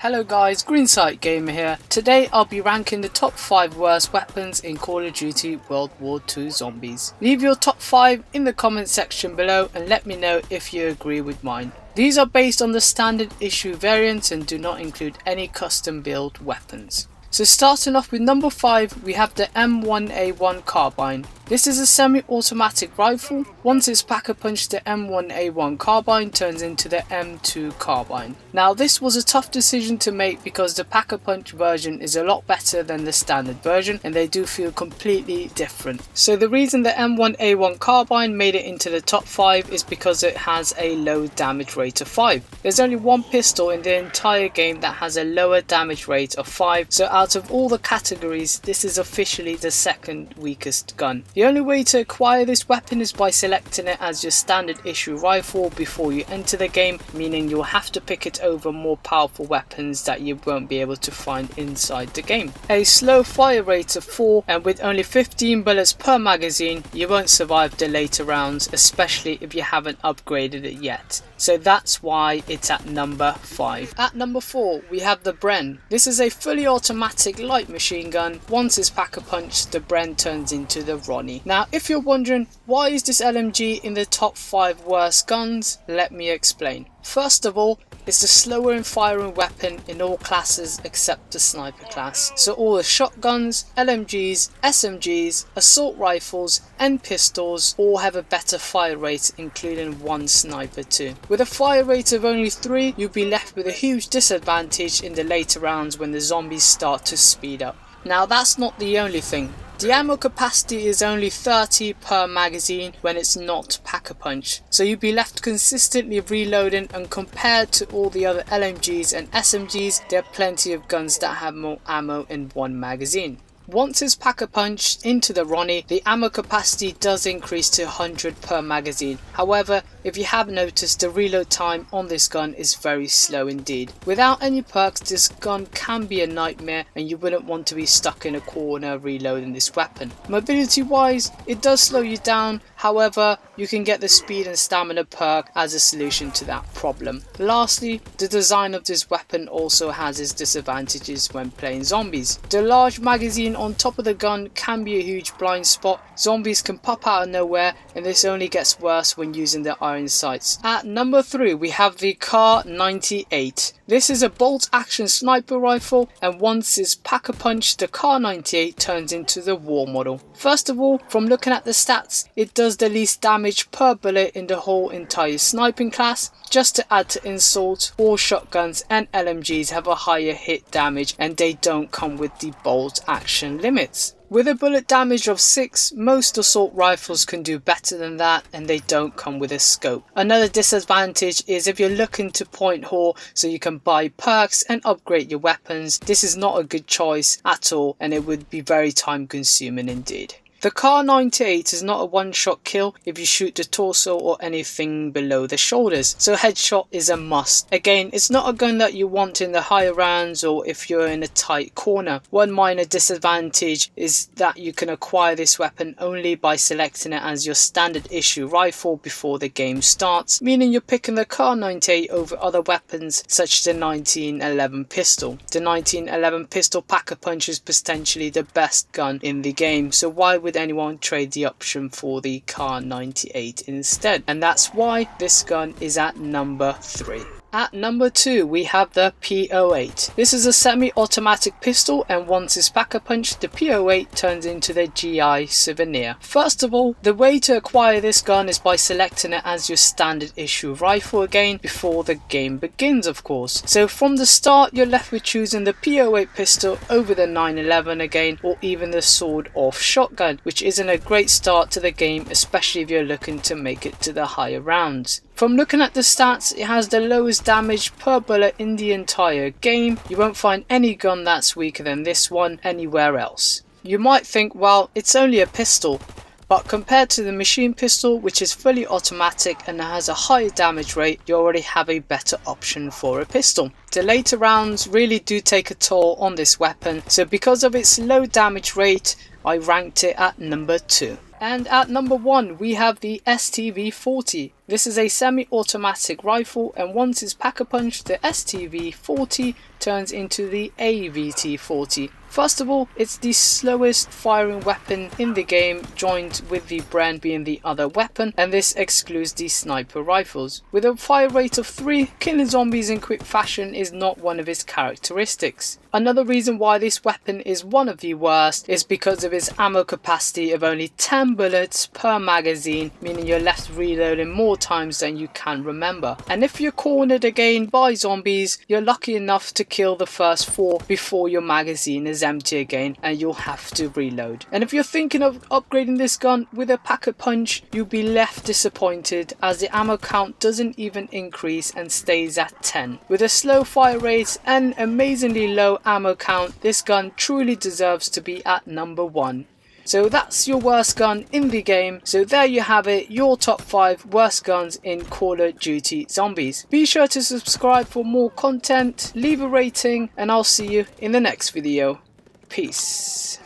Hello guys, GreensightGamer here. Today I'll be ranking the top 5 worst weapons in Call of Duty World War 2 Zombies. Leave your top 5 in the comment section below and let me know if you agree with mine. These are based on the standard issue variants and do not include any custom build weapons. So starting off with number 5, we have the M1A1 carbine. This is a semi-automatic rifle. Once it's pack-a-punch, the M1A1 carbine turns into the M2 carbine. Now this was a tough decision to make because the pack-a-punch version is a lot better than the standard version and they do feel completely different. So the reason the M1A1 carbine made it into the top 5 is because it has a low damage rate of 5. There's only one pistol in the entire game that has a lower damage rate of 5, so out of all the categories this is officially the second weakest gun. The only way to acquire this weapon is by selecting it as your standard issue rifle before you enter the game, meaning you'll have to pick it over more powerful weapons that you won't be able to find inside the game. A slow fire rate of 4 and with only 15 bullets per magazine, you won't survive the later rounds, especially if you haven't upgraded it yet. So that's why it's at number 5. At number 4 we have the Bren. This is a fully automatic light machine gun. Once it's pack-a-punch, the Bren turns into the Ronnie. Now if you're wondering why is this LMG in the top 5 worst guns, let me explain. First of all, it's the slower in firing weapon in all classes except the sniper class. So all the shotguns, LMGs, SMGs, assault rifles and pistols all have a better fire rate, including one sniper too. With a fire rate of only 3, you'll be left with a huge disadvantage in the later rounds when the zombies start to speed up. Now that's not the only thing. The ammo capacity is only 30 per magazine when it's not pack-a-punch, so you'll be left consistently reloading, and compared to all the other LMGs and SMGs, there are plenty of guns that have more ammo in one magazine. Once it's pack-a-punch into the Ronnie, the ammo capacity does increase to 100 per magazine. However, if you have noticed, the reload time on this gun is very slow indeed. Without any perks, this gun can be a nightmare and you wouldn't want to be stuck in a corner reloading this weapon. Mobility wise, it does slow you down, however you can get the speed and stamina perk as a solution to that problem. Lastly, the design of this weapon also has its disadvantages when playing zombies. The large magazine on top of the gun can be a huge blind spot. Zombies can pop out of nowhere and this only gets worse when using the iron sights. At number 3 we have the COD WW2. This is a bolt action sniper rifle and once it's pack-a-punch, the COD WW2 turns into the war model. First of all, from looking at the stats, it does the least damage per bullet in the whole entire sniping class. Just to add to insult, all shotguns and LMGs have a higher hit damage and they don't come with the bolt action limits. With a bullet damage of 6, most assault rifles can do better than that and they don't come with a scope. Another disadvantage is if you're looking to point haul so you can buy perks and upgrade your weapons, this is not a good choice at all and it would be very time consuming indeed. The COD WW2 is not a one-shot kill if you shoot the torso or anything below the shoulders, so headshot is a must. Again, it's not a gun that you want in the higher rounds or if you're in a tight corner. One minor disadvantage is that you can acquire this weapon only by selecting it as your standard issue rifle before the game starts, meaning you're picking the COD WW2 over other weapons such as the 1911 pistol. The 1911 pistol pack-a-punch is potentially the best gun in the game, so why would anyone trade the option for the COD WW2 instead? And that's why this gun is at number 3. At number 2 we have the P08. This is a semi-automatic pistol and once it's pack-a-punch, the P08 turns into the GI Souvenir. First of all, the way to acquire this gun is by selecting it as your standard issue rifle again before the game begins of course. So from the start you're left with choosing the P08 pistol over the 911 again or even the sawed-off shotgun, which isn't a great start to the game, especially if you're looking to make it to the higher rounds. From looking at the stats, it has the lowest damage per bullet in the entire game. You won't find any gun that's weaker than this one anywhere else. You might think, well, it's only a pistol, but compared to the machine pistol, which is fully automatic and has a higher damage rate, you already have a better option for a pistol. The later rounds really do take a toll on this weapon, so because of its low damage rate, I ranked it at number 2. And at number 1 we have the STV-40. This is a semi-automatic rifle, and once it's pack-a-punch, the STV-40 turns into the AVT-40. First of all, it's the slowest firing weapon in the game, joined with the Bren being the other weapon, and this excludes the sniper rifles. With a fire rate of 3, killing zombies in quick fashion is not one of its characteristics. Another reason why this weapon is one of the worst is because of its ammo capacity of only 10 bullets per magazine, meaning you're left reloading more times than you can remember. And if you're cornered again by zombies, you're lucky enough to kill the first 4 before your magazine is empty again, and you'll have to reload. And if you're thinking of upgrading this gun with a pack-a-punch, you'll be left disappointed, as the ammo count doesn't even increase and stays at 10. With a slow fire rate and amazingly low ammo count, this gun truly deserves to be at number 1. So that's your worst gun in the game. So there you have it, your top 5 worst guns in Call of Duty Zombies. Be sure to subscribe for more content, leave a rating, and I'll see you in the next video. Peace.